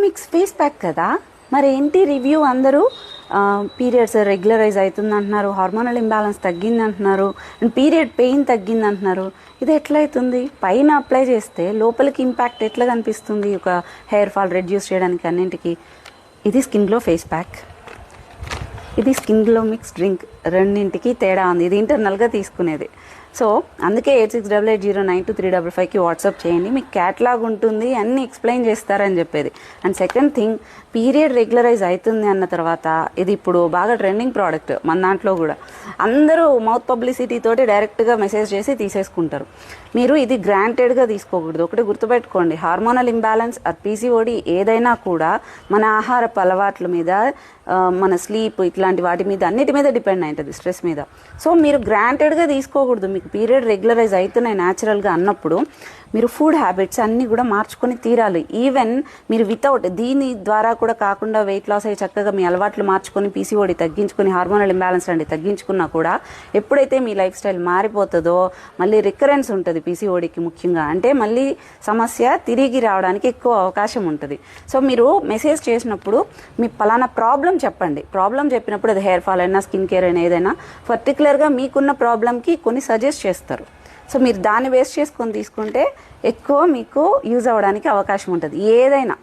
Mix face pack కదా, మరి ఏంటి రివ్యూ అందరూ పీరియడ్స్ రెగ్యులరైజ్ అవుతుంది అంటున్నారు, హార్మోనల్ ఇంబ్యాలెన్స్ తగ్గింది అంటున్నారు, అండ్ పీరియడ్ పెయిన్ తగ్గింది అంటున్నారు. ఇది ఎట్లా అవుతుంది? పైన అప్లై చేస్తే లోపలికి ఇంపాక్ట్ ఎట్లా కనిపిస్తుంది? ఒక హెయిర్ ఫాల్ రెడ్యూస్ చేయడానికి అన్నింటికి. ఇది స్కిన్ గ్లో ఫేస్ ప్యాక్, ఇది స్కిన్ గ్లో మిక్స్ డ్రింక్. రెండింటికి తేడా ఉంది. ఇది ఇంటర్నల్గా తీసుకునేది. సో అందుకే 8688092355కి వాట్సాప్ చేయండి. మీకు క్యాట్లాగ్ ఉంటుంది, అన్నీ ఎక్స్ప్లెయిన్ చేస్తారని చెప్పేది. And second thing, period regularise అవుతుంది అన్న తర్వాత ఇది ఇప్పుడు బాగా ట్రెండింగ్ ప్రోడక్ట్ మన దాంట్లో కూడా. అందరూ మౌత్ పబ్లిసిటీ తోటి డైరెక్ట్గా మెసేజ్ చేసి తీసేసుకుంటారు. మీరు ఇది గ్రాంటెడ్గా తీసుకోకూడదు. ఒకటి గుర్తుపెట్టుకోండి, హార్మోనల్ ఇంబ్యాలెన్స్ పీసీఓడి ఏదైనా కూడా మన ఆహారపు అలవాట్ల మీద, మన స్లీప్ ఇట్లాంటి వాటి మీద అన్నిటి మీద డిపెండ్ అవుతుంది, స్ట్రెస్ మీద. సో మీరు గ్రాంటెడ్గా తీసుకోకూడదు. మీకు పీరియడ్ రెగ్యులరైజ్ అవుతున్నాయి న్యాచురల్గా అన్నప్పుడు మీరు ఫుడ్ హ్యాబిట్స్ అన్నీ కూడా మార్చుకొని తీరాలి. ఈవెన్ మీరు వితౌట్ దీని ద్వారా కూడా కాకుండా వెయిట్ లాస్ అయ్యి చక్కగా మీ అలవాట్లు మార్చుకొని పీసీఓడి తగ్గించుకొని హార్మోనల్ ఇంబ్యాలెన్స్ అండి తగ్గించుకున్నా కూడా ఎప్పుడైతే మీ లైఫ్ స్టైల్ మారిపోతుందో మళ్ళీ రికరెన్స్ ఉంటుంది పీసీఓడికి ముఖ్యంగా. అంటే మళ్ళీ సమస్య తిరిగి రావడానికి ఎక్కువ అవకాశం ఉంటుంది. సో మీరు మెసేజ్ చేసినప్పుడు మీ పలానా ప్రాబ్లం చెప్పండి. ప్రాబ్లం చెప్పినప్పుడు అది హెయిర్ ఫాల్ అయినా స్కిన్ కేర్ అయినా ఏదైనా పర్టికులర్గా మీకున్న ప్రాబ్లంకి కొన్ని సజెస్ట్ చేస్తారు. సో మీరు దాన్ని వేస్ట్ చేసుకొని తీసుకుంటే ఎక్కువ మీకు యూజ్ అవ్వడానికి అవకాశం ఉంటుంది ఏదైనా.